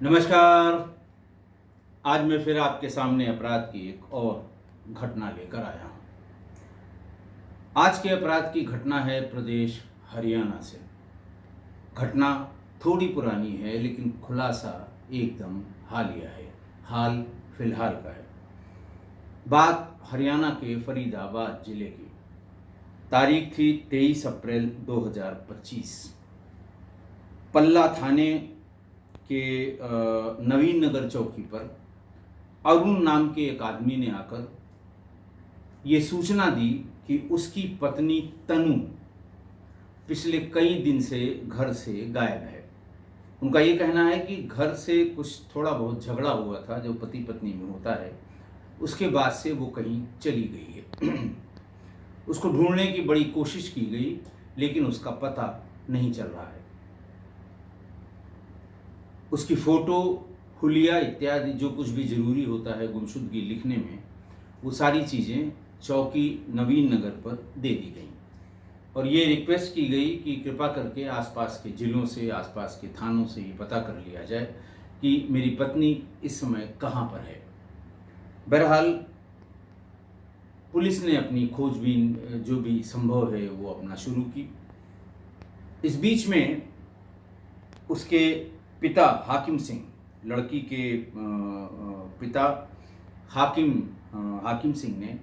नमस्कार। आज मैं फिर आपके सामने अपराध की एक और घटना लेकर आया हूँ। आज के अपराध की घटना है प्रदेश हरियाणा से। घटना थोड़ी पुरानी है लेकिन खुलासा एकदम हालिया है, हाल फिलहाल का है। बात हरियाणा के फरीदाबाद जिले की। तारीख थी 23 अप्रैल 2025। पल्ला थाने के नवीन नगर चौकी पर अरुण नाम के एक आदमी ने आकर ये सूचना दी कि उसकी पत्नी तनु पिछले कई दिन से घर से गायब है। उनका ये कहना है कि घर से कुछ थोड़ा बहुत झगड़ा हुआ था जो पति पत्नी में होता है, उसके बाद से वो कहीं चली गई है। उसको ढूंढने की बड़ी कोशिश की गई लेकिन उसका पता नहीं चल रहा है। उसकी फ़ोटो, हुलिया इत्यादि जो कुछ भी ज़रूरी होता है गुमशुदगी लिखने में, वो सारी चीज़ें चौकी नवीन नगर पर दे दी गई और ये रिक्वेस्ट की गई कि कृपा करके आसपास के ज़िलों से, आसपास के थानों से ये पता कर लिया जाए कि मेरी पत्नी इस समय कहाँ पर है। बहरहाल पुलिस ने अपनी खोजबीन जो भी संभव है वो अपना शुरू की। इस बीच में उसके पिता हाकिम सिंह, लड़की के पिता हाकिम सिंह ने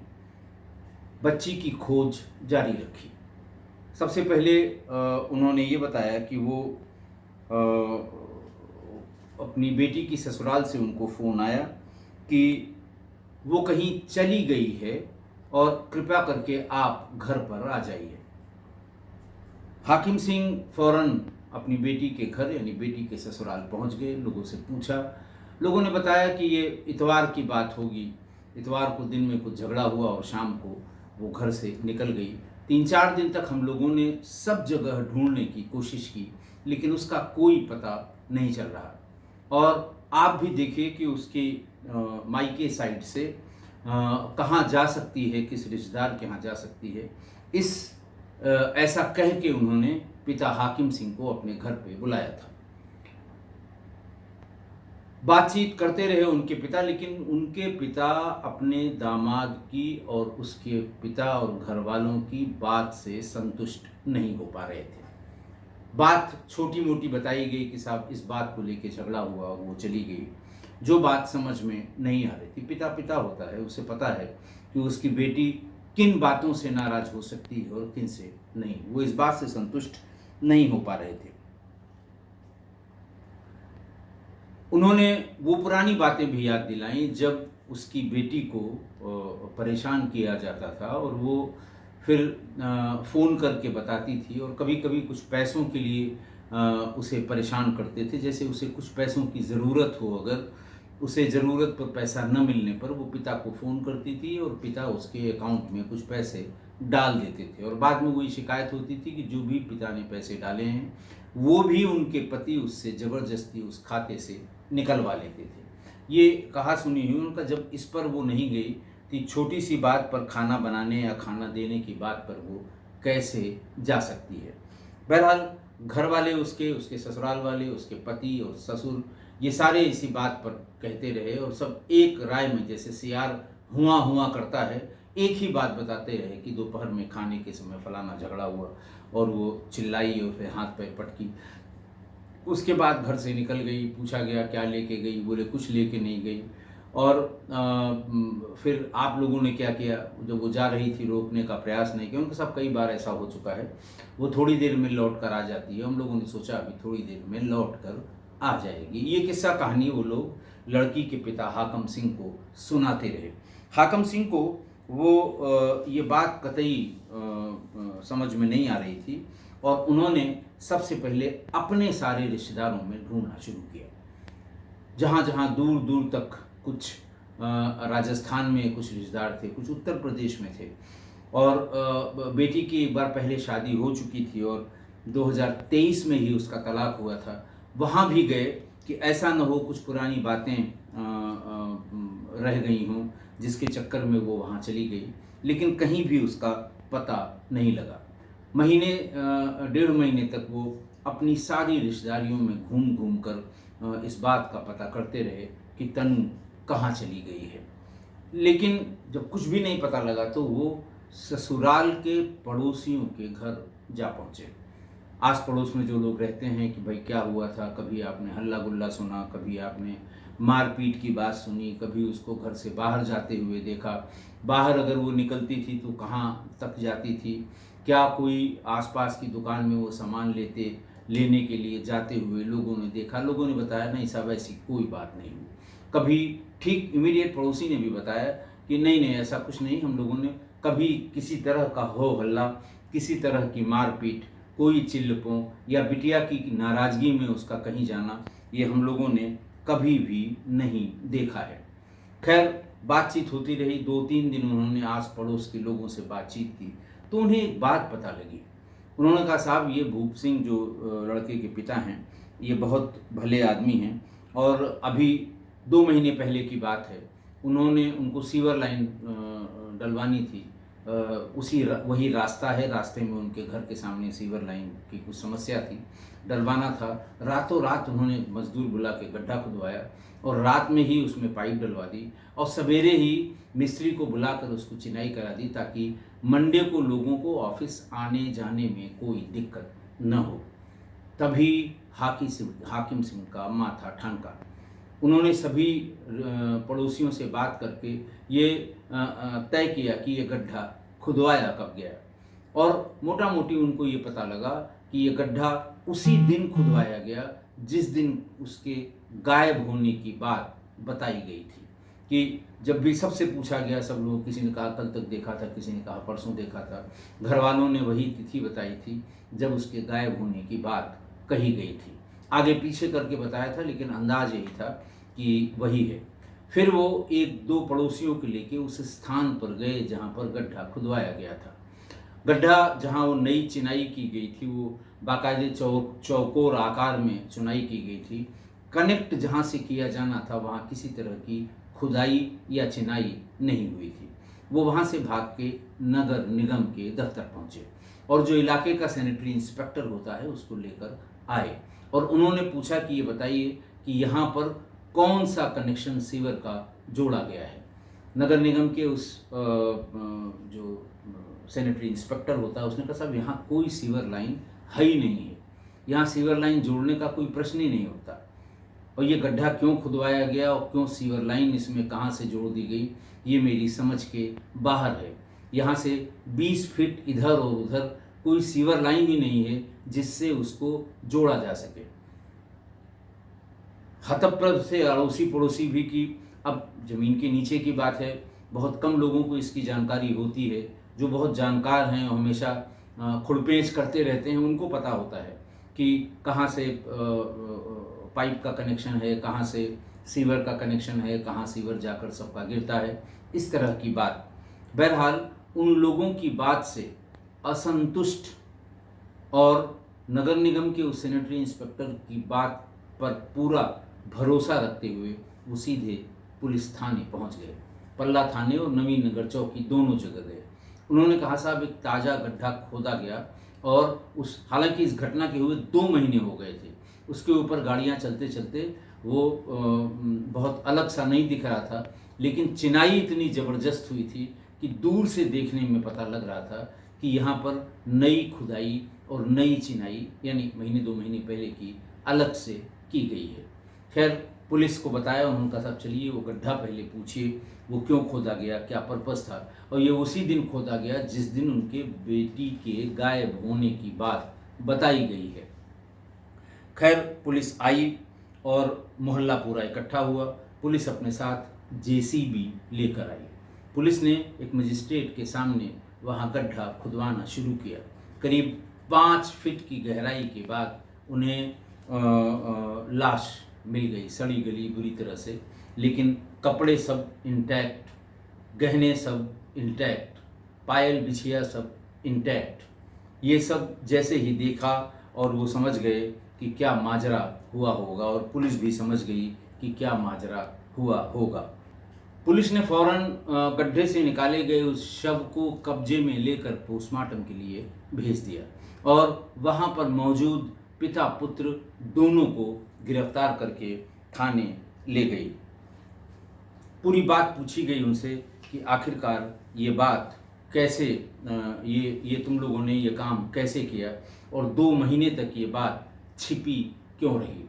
बच्ची की खोज जारी रखी। सबसे पहले उन्होंने ये बताया कि वो अपनी बेटी की ससुराल से उनको फ़ोन आया कि वो कहीं चली गई है और कृपया करके आप घर पर आ जाइए। हाकिम सिंह फौरन अपनी बेटी के घर यानी बेटी के ससुराल पहुंच गए। लोगों से पूछा, लोगों ने बताया कि ये इतवार की बात होगी। इतवार को दिन में कुछ झगड़ा हुआ और शाम को वो घर से निकल गई। 3-4 दिन तक हम लोगों ने सब जगह ढूंढने की कोशिश की लेकिन उसका कोई पता नहीं चल रहा। और आप भी देखिए कि उसकी मायके साइड से कहाँ जा सकती है, किस रिश्तेदार के यहाँ जा सकती है। ऐसा कह के उन्होंने पिता हाकिम सिंह को अपने घर पे बुलाया था। बातचीत करते रहे उनके पिता, लेकिन उनके पिता अपने दामाद की और उसके पिता और घर वालों की बात से संतुष्ट नहीं हो पा रहे थे। बात छोटी मोटी बताई गई कि साहब इस बात को लेके झगड़ा हुआ, वो चली गई। जो बात समझ में नहीं आ रही थी, पिता पिता होता है, उसे पता है कि उसकी बेटी किन बातों से नाराज हो सकती है और किन से नहीं। वो इस बात से संतुष्ट नहीं हो पा रहे थे। उन्होंने वो पुरानी बातें भी याद दिलाईं जब उसकी बेटी को परेशान किया जाता था और वो फिर फ़ोन करके बताती थी और कभी कभी कुछ पैसों के लिए उसे परेशान करते थे। जैसे उसे कुछ पैसों की ज़रूरत हो, अगर उसे ज़रूरत पर पैसा न मिलने पर वो पिता को फ़ोन करती थी और पिता उसके अकाउंट में कुछ पैसे डाल देते थे और बाद में वही शिकायत होती थी कि जो भी पिता ने पैसे डाले हैं वो भी उनके पति उससे ज़बरदस्ती उस खाते से निकलवा लेते थे। ये कहा सुनी हुई उनका। जब इस पर वो नहीं गई थी, छोटी सी बात पर खाना बनाने या खाना देने की बात पर वो कैसे जा सकती है। बहरहाल घर वाले उसके ससुराल वाले, उसके पति और ससुर, ये सारे इसी बात पर कहते रहे और सब एक राय में, जैसे सियार हुआ हुआ करता है, एक ही बात बताते रहे कि दोपहर में खाने के समय फलाना झगड़ा हुआ और वो चिल्लाई और फिर हाथ पैर पटकी। उसके बाद घर से निकल गई। पूछा गया क्या लेके गई, बोले कुछ लेके नहीं गई। और फिर आप लोगों ने क्या किया, जब वो जा रही थी रोकने का प्रयास नहीं किया। उनके साथ कई बार ऐसा हो चुका है, वो थोड़ी देर में लौट कर आ जाती है। हम लोगों ने सोचा अभी थोड़ी देर में लौट कर आ जाएगी। ये किस्सा कहानी वो लोग लड़की के पिता हाकिम सिंह को सुनाते रहे। हाकिम सिंह को वो ये बात कतई समझ में नहीं आ रही थी और उन्होंने सबसे पहले अपने सारे रिश्तेदारों में ढूंढना शुरू किया। जहाँ जहाँ दूर दूर तक, कुछ राजस्थान में कुछ रिश्तेदार थे, कुछ उत्तर प्रदेश में थे और बेटी की एक बार पहले शादी हो चुकी थी और 2023 में ही उसका तलाक हुआ था। वहाँ भी गए कि ऐसा न हो कुछ पुरानी बातें रह गई हों जिसके चक्कर में वो वहाँ चली गई, लेकिन कहीं भी उसका पता नहीं लगा। महीने 1.5 महीने तक वो अपनी सारी रिश्तेदारियों में घूम घूम कर इस बात का पता करते रहे कि तनु कहाँ चली गई है। लेकिन जब कुछ भी नहीं पता लगा तो वो ससुराल के पड़ोसियों के घर जा पहुँचे। आस पड़ोस में जो लोग रहते हैं कि भाई क्या हुआ था, कभी आपने हल्ला गुल्ला सुना, कभी आपने मारपीट की बात सुनी, कभी उसको घर से बाहर जाते हुए देखा, बाहर अगर वो निकलती थी तो कहाँ तक जाती थी, क्या कोई आसपास की दुकान में वो सामान लेने के लिए जाते हुए लोगों ने देखा। लोगों ने बताया नहीं साहब ऐसी कोई बात नहीं हुई। कभी ठीक इमीडिएट पड़ोसी ने भी बताया कि नहीं नहीं ऐसा कुछ नहीं, हम लोगों ने कभी किसी तरह का हो हल्ला, किसी तरह की मारपीट, कोई चिल्लपों या बिटिया की नाराज़गी में उसका कहीं जाना, ये हम लोगों ने कभी भी नहीं देखा है। खैर बातचीत होती रही, 2-3 दिन उन्होंने आस पड़ोस के लोगों से बातचीत की तो उन्हें एक बात पता लगी। उन्होंने कहा साहब ये भूप सिंह जो लड़के के पिता हैं, ये बहुत भले आदमी हैं और अभी 2 महीने पहले की बात है, उन्होंने उनको सीवर लाइन डलवानी थी। वही रास्ता है, रास्ते में उनके घर के सामने सीवर लाइन की कुछ समस्या थी, डलवाना था। रातों रात उन्होंने मजदूर बुला के गड्ढा खुदवाया और रात में ही उसमें पाइप डलवा दी और सवेरे ही मिस्त्री को बुलाकर उसको चिनाई करा दी ताकि मंडे को लोगों को ऑफिस आने जाने में कोई दिक्कत न हो। तभी हाकिम सिंह का माथा ठनका। उन्होंने सभी पड़ोसियों से बात करके ये तय किया कि ये गड्ढा खुदवाया कब गया और मोटा मोटी उनको ये पता लगा कि ये गड्ढा उसी दिन खुदवाया गया जिस दिन उसके गायब होने की बात बताई गई थी। कि जब भी सबसे पूछा गया, सब लोग, किसी ने कहा कल तक देखा था, किसी ने कहा परसों देखा था, घर वालों ने वही तिथि बताई थी जब उसके गायब होने की बात कही गई थी। आगे पीछे करके बताया था लेकिन अंदाज यही था कि वही है। फिर वो 1-2 पड़ोसियों को लेके उस स्थान पर गए जहाँ पर गड्ढा खुदवाया गया था। गड्ढा जहाँ वो नई चिनाई की गई थी, वो बाकायदे चौकोर आकार में चुनाई की गई थी। कनेक्ट जहाँ से किया जाना था वहाँ किसी तरह की खुदाई या चिनाई नहीं हुई थी। वो वहाँ से भाग के नगर निगम के दफ्तर पहुँचे और जो इलाके का सैनिटरी इंस्पेक्टर होता है उसको लेकर आए और उन्होंने पूछा कि ये बताइए कि यहाँ पर कौन सा कनेक्शन सीवर का जोड़ा गया है। नगर निगम के उस जो सैनिटरी इंस्पेक्टर होता है उसने कहा साहब यहाँ कोई सीवर लाइन है ही नहीं है, यहाँ सीवर लाइन जोड़ने का कोई प्रश्न ही नहीं होता और ये गड्ढा क्यों खुदवाया गया और क्यों सीवर लाइन इसमें कहाँ से जोड़ दी गई ये मेरी समझ के बाहर है। यहाँ से 20 फीट इधर और उधर कोई सीवर लाइन ही नहीं है जिससे उसको जोड़ा जा सके। हतप्रभ से अड़ोसी पड़ोसी भी कि अब ज़मीन के नीचे की बात है, बहुत कम लोगों को इसकी जानकारी होती है। जो बहुत जानकार हैं हमेशा खुड़पेच करते रहते हैं, उनको पता होता है कि कहाँ से पाइप का कनेक्शन है, कहाँ से सीवर का कनेक्शन है, कहाँ सीवर जाकर सबका गिरता है, इस तरह की बात। बहरहाल उन लोगों की बात से असंतुष्ट और नगर निगम के उस सैनिटरी इंस्पेक्टर की बात पर पूरा भरोसा रखते हुए वो सीधे पुलिस थाने पहुंच गए। पल्ला थाने और नवीन नगर चौकी दोनों जगह गए। उन्होंने कहा साहब एक ताज़ा गड्ढा खोदा गया और हालांकि इस घटना के हुए 2 महीने हो गए थे, उसके ऊपर गाड़ियां चलते चलते वो बहुत अलग सा नहीं दिख रहा था, लेकिन चिनाई इतनी ज़बरदस्त हुई थी कि दूर से देखने में पता लग रहा था कि यहाँ पर नई खुदाई और नई चिनाई यानी महीने 2 महीने पहले की अलग से की गई है। खैर पुलिस को बताया, उन्होंने कहा साहब चलिए वो गड्ढा पहले पूछिए, वो क्यों खोदा गया, क्या पर्पस था, और ये उसी दिन खोदा गया जिस दिन उनके बेटी के गायब होने की बात बताई गई है। खैर पुलिस आई और मोहल्ला पूरा इकट्ठा हुआ। पुलिस अपने साथ जेसीबी लेकर आई। पुलिस ने एक मजिस्ट्रेट के सामने वहाँ गड्ढा खुदवाना शुरू किया। करीब 5 फीट की गहराई के बाद उन्हें लाश मिल गई, सड़ी गली बुरी तरह से, लेकिन कपड़े सब इंटैक्ट, गहने सब इंटैक्ट, पायल बिछिया सब इंटैक्ट। ये सब जैसे ही देखा और वो समझ गए कि क्या माजरा हुआ होगा और पुलिस भी समझ गई कि क्या माजरा हुआ होगा। पुलिस ने फौरन गड्ढे से निकाले गए उस शव को कब्जे में लेकर पोस्टमार्टम के लिए भेज दिया और वहाँ पर मौजूद पिता पुत्र दोनों को गिरफ्तार करके थाने ले गई। पूरी बात पूछी गई उनसे कि आखिरकार ये बात कैसे, ये तुम लोगों ने ये काम कैसे किया और 2 महीने तक ये बात छिपी क्यों रही।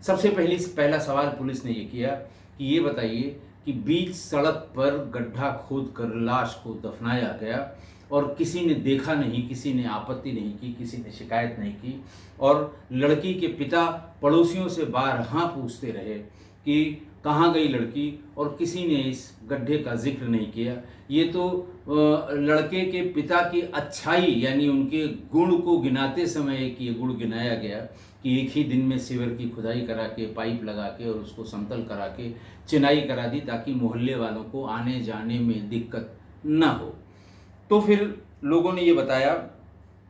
सबसे पहला सवाल पुलिस ने ये किया कि ये बताइए कि बीच सड़क पर गड्ढा खोद कर लाश को दफनाया गया और किसी ने देखा नहीं, किसी ने आपत्ति नहीं की, किसी ने शिकायत नहीं की, और लड़की के पिता पड़ोसियों से बारहा पूछते रहे कि कहाँ गई लड़की, और किसी ने इस गड्ढे का जिक्र नहीं किया। ये तो लड़के के पिता की अच्छाई यानी उनके गुण को गिनाते समय एक ये गुण गिनाया गया कि एक ही दिन में सीवर की खुदाई करा के, पाइप लगा के और उसको समतल करा के चिनाई करा दी ताकि मोहल्ले वालों को आने जाने में दिक्कत न हो। तो फिर लोगों ने ये बताया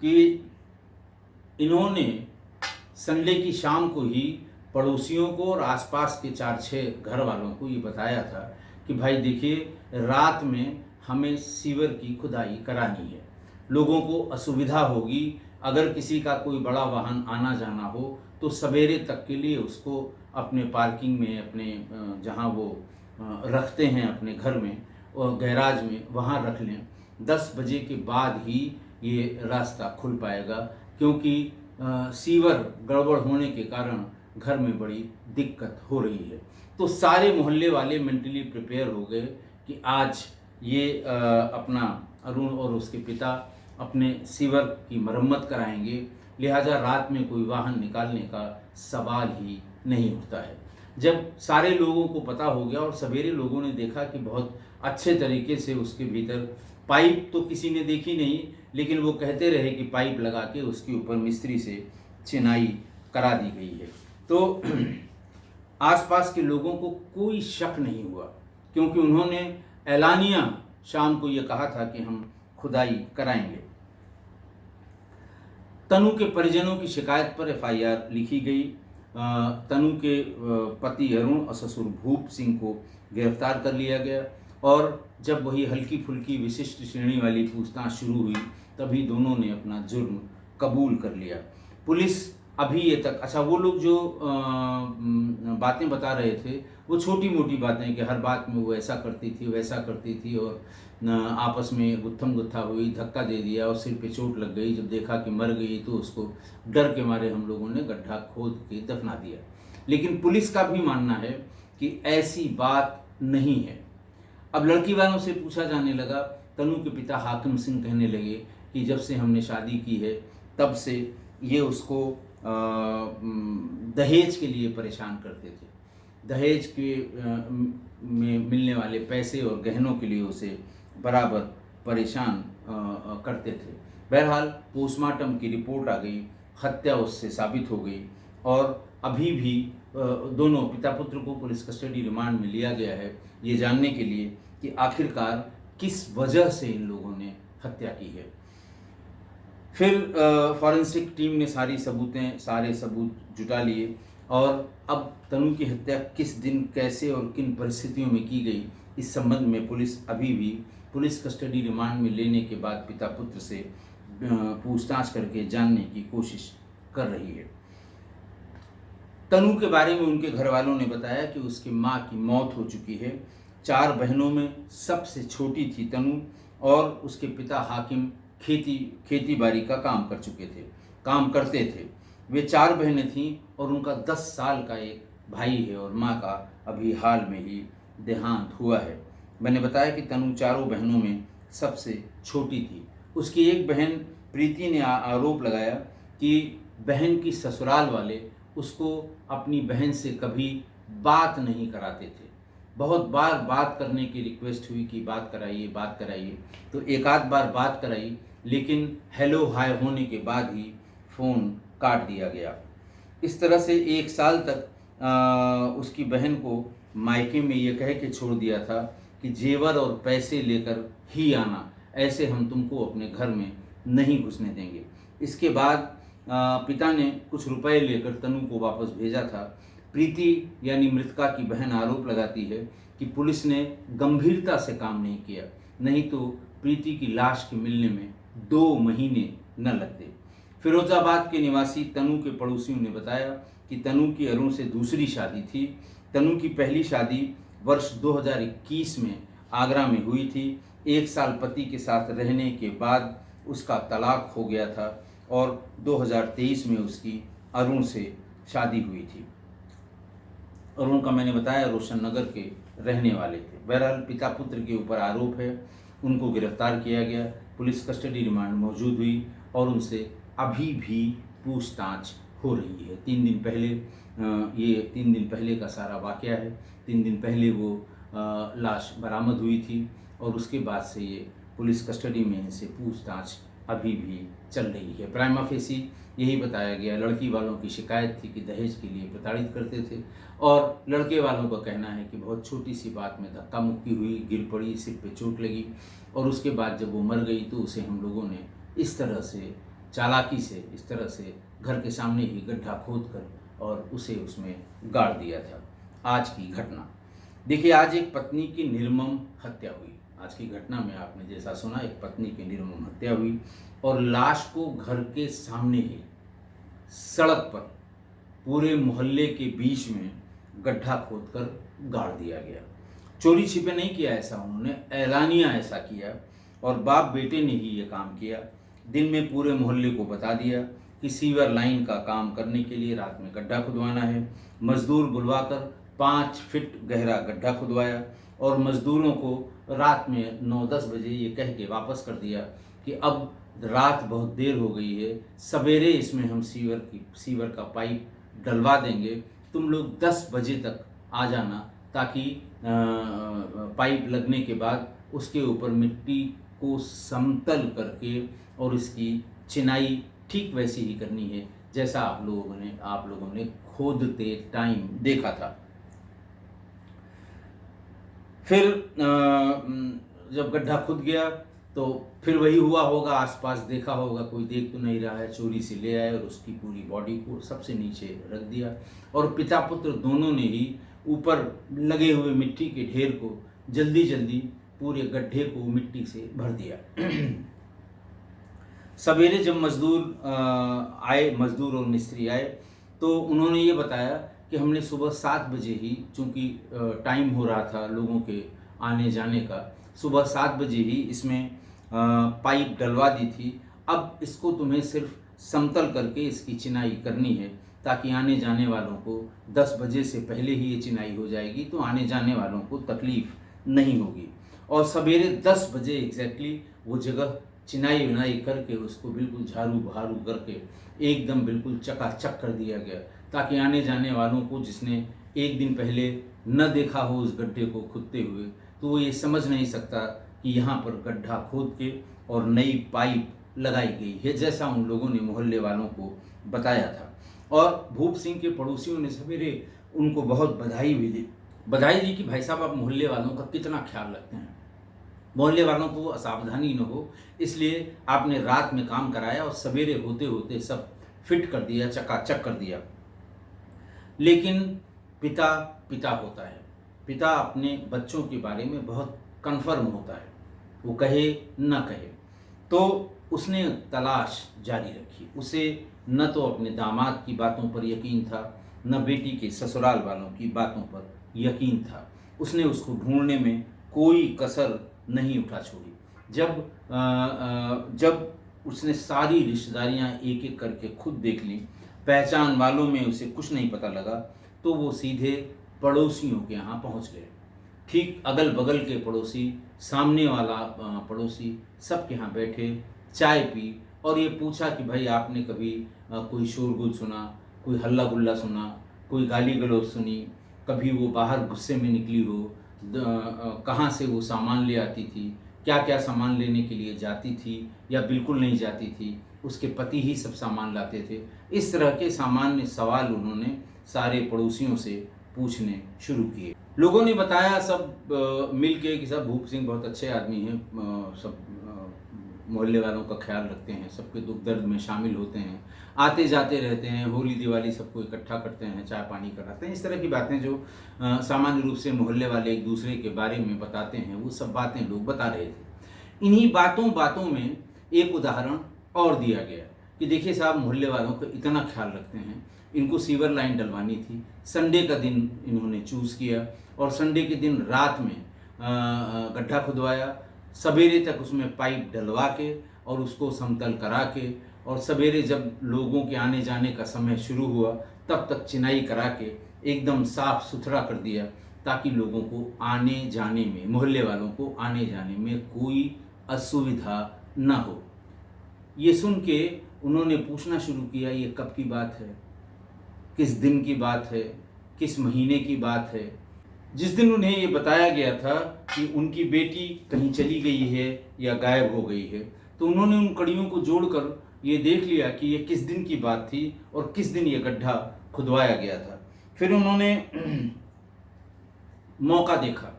कि इन्होंने संडे की शाम को ही पड़ोसियों को और आसपास के 4-6 घर वालों को ये बताया था कि भाई देखिए, रात में हमें सीवर की खुदाई करानी है, लोगों को असुविधा होगी, अगर किसी का कोई बड़ा वाहन आना जाना हो तो सवेरे तक के लिए उसको अपने पार्किंग में, अपने जहाँ वो रखते हैं अपने घर में और गैराज में, वहाँ रख लें। 10 बजे के बाद ही ये रास्ता खुल पाएगा, क्योंकि सीवर गड़बड़ होने के कारण घर में बड़ी दिक्कत हो रही है। तो सारे मोहल्ले वाले मेंटली प्रिपेयर हो गए कि आज ये अपना अरुण और उसके पिता अपने सीवर की मरम्मत कराएंगे, लिहाजा रात में कोई वाहन निकालने का सवाल ही नहीं उठता है। जब सारे लोगों को पता हो गया और सवेरे लोगों ने देखा कि बहुत अच्छे तरीके से उसके भीतर पाइप तो किसी ने देखी नहीं, लेकिन वो कहते रहे कि पाइप लगा के उसके ऊपर मिस्त्री से चिनाई करा दी गई है। तो आसपास के लोगों को कोई शक नहीं हुआ, क्योंकि उन्होंने एलानिया शाम को ये कहा था कि हम खुदाई कराएंगे। तनु के परिजनों की शिकायत पर एफआईआर लिखी गई। तनु के पति अरुण और ससुर भूप सिंह को गिरफ्तार कर लिया गया, और जब वही हल्की फुल्की विशिष्ट श्रेणी वाली पूछताछ शुरू हुई तभी दोनों ने अपना जुर्म कबूल कर लिया। पुलिस अभी ये तक, अच्छा वो लोग जो बातें बता रहे थे वो छोटी मोटी बातें कि हर बात में वो ऐसा करती थी वैसा करती थी, और आपस में गुत्थम गुत्था हुई, धक्का दे दिया और सिर पे चोट लग गई, जब देखा कि मर गई तो उसको डर के मारे हम लोगों ने गड्ढा खोद के दफना दिया। लेकिन पुलिस का भी मानना है कि ऐसी बात नहीं है। अब लड़की वालों से पूछा जाने लगा, तनु के पिता हाकिम सिंह कहने लगे कि जब से हमने शादी की है तब से ये उसको दहेज के लिए परेशान करते थे, दहेज के में मिलने वाले पैसे और गहनों के लिए उसे बराबर परेशान करते थे। बहरहाल पोस्टमार्टम की रिपोर्ट आ गई, हत्या उससे साबित हो गई, और अभी भी दोनों पिता पुत्र को पुलिस कस्टडी रिमांड में लिया गया है ये जानने के लिए कि आखिरकार किस वजह से इन लोगों ने हत्या की है। फिर फॉरेंसिक टीम ने सारे सबूत जुटा लिए, और अब तनु की हत्या किस दिन, कैसे और किन परिस्थितियों में की गई, इस संबंध में पुलिस अभी भी पुलिस कस्टडी रिमांड में लेने के बाद पिता पुत्र से पूछताछ करके जानने की कोशिश कर रही है। तनु के बारे में उनके घर वालों ने बताया कि उसकी माँ की मौत हो चुकी है। 4 बहनों में सबसे छोटी थी तनु, और उसके पिता हाकिम खेती बाड़ी का काम करते थे। वे 4 बहनें थीं और उनका 10 साल का एक भाई है, और माँ का अभी हाल में ही देहांत हुआ है। मैंने बताया कि तनु 4 बहनों में सबसे छोटी थी। उसकी एक बहन प्रीति ने आरोप लगाया कि बहन की ससुराल वाले उसको अपनी बहन से कभी बात नहीं कराते थे। बहुत बार बात करने की रिक्वेस्ट हुई कि बात कराइए, तो एक आध बार बात कराई, लेकिन हेलो हाय होने के बाद ही फ़ोन काट दिया गया। इस तरह से 1 साल तक उसकी बहन को मायके में ये कह के छोड़ दिया था कि जेवर और पैसे लेकर ही आना, ऐसे हम तुमको अपने घर में नहीं घुसने देंगे। इसके बाद पिता ने कुछ रुपए लेकर तनु को वापस भेजा था। प्रीति यानी मृतका की बहन आरोप लगाती है कि पुलिस ने गंभीरता से काम नहीं किया, नहीं तो प्रीति की लाश के मिलने में 2 महीने न लगते। फिरोजाबाद के निवासी तनु के पड़ोसियों ने बताया कि तनु की अरुण से दूसरी शादी थी। तनु की पहली शादी वर्ष 2021 में आगरा में हुई थी। 1 साल पति के साथ रहने के बाद उसका तलाक हो गया था और 2023 में उसकी अरुण से शादी हुई थी। अरुण का मैंने बताया रोशन नगर के रहने वाले थे। बहरहाल पिता पुत्र के ऊपर आरोप है, उनको गिरफ्तार किया गया, पुलिस कस्टडी रिमांड मौजूद हुई और उनसे अभी भी पूछताछ हो रही है। 3 दिन पहले ये 3 दिन पहले का सारा वाकया है। 3 दिन पहले वो लाश बरामद हुई थी और उसके बाद से ये पुलिस कस्टडी में इनसे पूछताछ अभी भी चल रही है। प्राइमा फेसी यही बताया गया। लड़की वालों की शिकायत थी कि दहेज के लिए प्रताड़ित करते थे और लड़के वालों का कहना है कि बहुत छोटी सी बात में धक्का मुक्की हुई, गिर पड़ी, सिर पे चोट लगी और उसके बाद जब वो मर गई तो उसे हम लोगों ने इस तरह से चालाकी से, इस तरह से घर के सामने ही गड्ढा खोद कर और उसे उसमें गाड़ दिया था। आज की घटना देखिए, आज एक पत्नी की निर्मम हत्या हुई। आज की घटना में आपने जैसा सुना, एक पत्नी की निर्मम हत्या हुई और लाश को घर के सामने ही सड़क पर पूरे मोहल्ले के बीच में गड्ढा खोदकर गाड़ दिया गया। चोरी छिपे नहीं किया ऐसा उन्होंने, ऐलानिया ऐसा किया और बाप बेटे ने ही ये काम किया। दिन में पूरे मोहल्ले को बता दिया कि सीवर लाइन का काम करने के लिए रात में गड्ढा खुदवाना है। मजदूर बुलवाकर 5 फीट गहरा गड्ढा खुदवाया और मजदूरों को रात में 9-10 बजे ये कह के वापस कर दिया कि अब रात बहुत देर हो गई है, सवेरे इसमें हम सीवर का पाइप डलवा देंगे, तुम लोग 10 बजे तक आ जाना ताकि पाइप लगने के बाद उसके ऊपर मिट्टी को समतल करके और इसकी चिनाई ठीक वैसी ही करनी है जैसा आप लोगों ने खोदते टाइम देखा था। फिर जब गड्ढा खुद गया तो फिर वही हुआ होगा, आसपास देखा होगा, कोई देख तो नहीं रहा है, चोरी से ले आए और उसकी पूरी बॉडी को सबसे नीचे रख दिया और पिता पुत्र दोनों ने ही ऊपर लगे हुए मिट्टी के ढेर को जल्दी जल्दी पूरे गड्ढे को मिट्टी से भर दिया। सवेरे जब मजदूर और मिस्त्री आए तो उन्होंने ये बताया कि हमने सुबह 7 बजे ही, चूँकि टाइम हो रहा था लोगों के आने जाने का, सुबह 7 बजे ही इसमें पाइप डलवा दी थी। अब इसको तुम्हें सिर्फ समतल करके इसकी चिनाई करनी है ताकि आने जाने वालों को 10 बजे से पहले ही ये चिनाई हो जाएगी तो आने जाने वालों को तकलीफ़ नहीं होगी। और सवेरे 10 बजे एग्जैक्टली वो जगह चिनाई विनाई करके उसको बिल्कुल झाड़ू बहारू करके एकदम बिल्कुल चकाचक कर दिया गया ताकि आने जाने वालों को, जिसने एक दिन पहले न देखा हो उस गड्ढे को खुदते हुए, तो वो ये समझ नहीं सकता कि यहाँ पर गड्ढा खोद के और नई पाइप लगाई गई है, जैसा उन लोगों ने मोहल्ले वालों को बताया था। और भूप सिंह के पड़ोसियों ने सवेरे उनको बहुत बधाई दी कि भाई साहब आप मोहल्ले वालों का कितना ख्याल रखते हैं, मोहल्ले वालों को असावधानी न हो इसलिए आपने रात में काम कराया और सवेरे होते होते सब फिट कर दिया, चकाचक कर दिया। लेकिन पिता होता है, पिता अपने बच्चों के बारे में बहुत कन्फर्म होता है, वो कहे न कहे। तो उसने तलाश जारी रखी। उसे न तो अपने दामाद की बातों पर यकीन था, न बेटी के ससुराल वालों की बातों पर यकीन था। उसने उसको ढूंढने में कोई कसर नहीं उठा छोड़ी। जब उसने सारी रिश्तेदारियां एक एक करके खुद देख ली, पहचान वालों में उसे कुछ नहीं पता लगा, तो वो सीधे पड़ोसियों के यहाँ पहुँच गए। ठीक अगल बगल के पड़ोसी, सामने वाला पड़ोसी, सब के यहाँ बैठे, चाय पी और ये पूछा कि भाई आपने कभी कोई शोरगुल सुना, कोई हल्ला गुल्ला सुना, कोई गाली गलौज सुनी, कभी वो बाहर गुस्से में निकली हो, कहाँ से वो सामान ले आती थी, क्या क्या सामान लेने के लिए जाती थी या बिल्कुल नहीं जाती थी, उसके पति ही सब सामान लाते थे। इस तरह के सामान्य सवाल उन्होंने सारे पड़ोसियों से पूछने शुरू किए। लोगों ने बताया सब मिल के कि सब भूप सिंह बहुत अच्छे आदमी हैं, सब मोहल्ले वालों का ख्याल रखते हैं, सबके दुख दर्द में शामिल होते हैं, आते जाते रहते हैं, होली दिवाली सबको इकट्ठा करते हैं, चाय पानी कराते हैं। इस तरह की बातें जो सामान्य रूप से मोहल्ले वाले एक दूसरे के बारे में बताते हैं, वो सब बातें लोग बता रहे थे। इन्हीं बातों में एक उदाहरण और दिया गया कि देखिए साहब, मोहल्ले वालों का इतना ख्याल रखते हैं, इनको सीवर लाइन डलवानी थी, संडे का दिन इन्होंने चूज़ किया और संडे के दिन रात में गड्ढा खुदवाया, सवेरे तक उसमें पाइप डलवा के और उसको समतल करा के, और सवेरे जब लोगों के आने जाने का समय शुरू हुआ तब तक चिनाई करा के एकदम साफ सुथरा कर दिया, ताकि लोगों को आने जाने में, मोहल्ले वालों को आने जाने में कोई असुविधा न हो। ये सुन के उन्होंने पूछना शुरू किया, ये कब की बात है, किस दिन की बात है, किस महीने की बात है। जिस दिन उन्हें ये बताया गया था कि उनकी बेटी कहीं चली गई है या गायब हो गई है, तो उन्होंने उन कड़ियों को जोड़कर ये देख लिया कि ये किस दिन की बात थी और किस दिन ये गड्ढा खुदवाया गया था। फिर उन्होंने मौका देखा।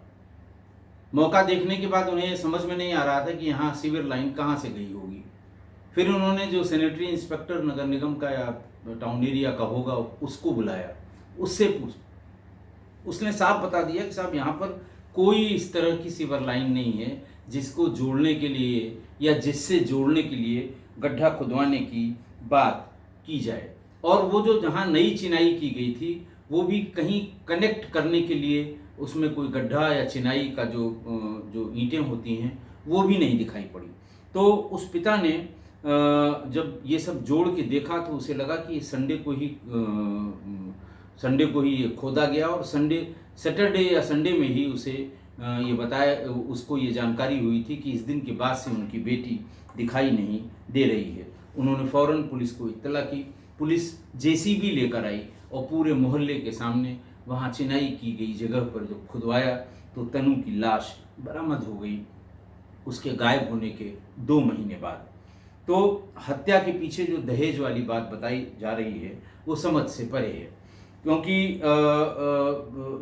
मौका देखने के बाद उन्हें समझ में नहीं आ रहा था कि यहाँ सीवर लाइन कहाँ से गई होगी। फिर उन्होंने जो सैनिटरी इंस्पेक्टर नगर निगम का या टाउन एरिया का होगा उसको बुलाया, उससे उसने साफ बता दिया कि साहब, यहाँ पर कोई इस तरह की सीवर लाइन नहीं है जिसको जोड़ने के लिए या जिससे जोड़ने के लिए गड्ढा खुदवाने की बात की जाए। और वो जो जहाँ नई चिनाई की गई थी वो भी कहीं कनेक्ट करने के लिए उसमें कोई गड्ढा या चिनाई का जो ईंटें होती हैं वो भी नहीं दिखाई पड़ी। तो उस पिता ने जब ये सब जोड़ के देखा तो उसे लगा कि संडे को ही ये खोदा गया, और सैटरडे या संडे में ही उसे ये बताया, उसको ये जानकारी हुई थी कि इस दिन के बाद से उनकी बेटी दिखाई नहीं दे रही है। उन्होंने फ़ौरन पुलिस को इत्तला की। पुलिस जेसीबी लेकर आई और पूरे मोहल्ले के सामने वहाँ चिनाई की गई जगह पर जब खुदवाया तो तनु की लाश बरामद हो गई, उसके गायब होने के 2 महीने बाद। तो हत्या के पीछे जो दहेज वाली बात बताई जा रही है वो समझ से परे है, क्योंकि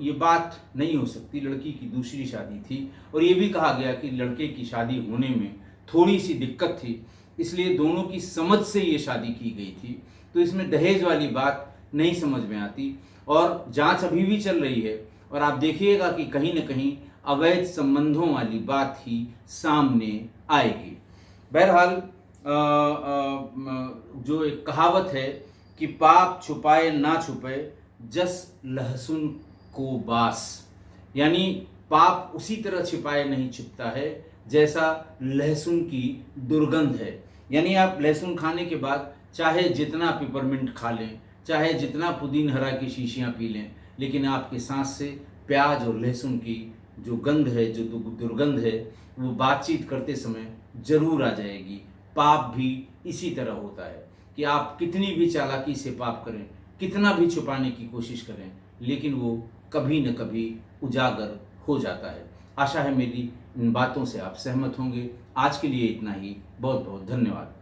ये बात नहीं हो सकती। लड़की की दूसरी शादी थी और ये भी कहा गया कि लड़के की शादी होने में थोड़ी सी दिक्कत थी, इसलिए दोनों की समझ से ये शादी की गई थी। तो इसमें दहेज वाली बात नहीं समझ में आती, और जांच अभी भी चल रही है और आप देखिएगा कि कहीं न कहीं अवैध संबंधों वाली बात ही सामने आएगी। बहरहाल जो एक कहावत है कि पाप छुपाए ना छुपे जस लहसुन को बास, यानी पाप उसी तरह छिपाए नहीं छिपता है जैसा लहसुन की दुर्गंध है। यानी आप लहसुन खाने के बाद चाहे जितना पिपरमिंट खा लें, चाहे जितना पुदीन हरा की शीशियाँ पी लें, लेकिन आपके सांस से प्याज और लहसुन की जो गंध है, जो दुर्गंध है, वो बातचीत करते समय जरूर आ जाएगी। पाप भी इसी तरह होता है कि आप कितनी भी चालाकी से पाप करें, कितना भी छुपाने की कोशिश करें, लेकिन वो कभी न कभी उजागर हो जाता है। आशा है मेरी इन बातों से आप सहमत होंगे। आज के लिए इतना ही। बहुत बहुत धन्यवाद।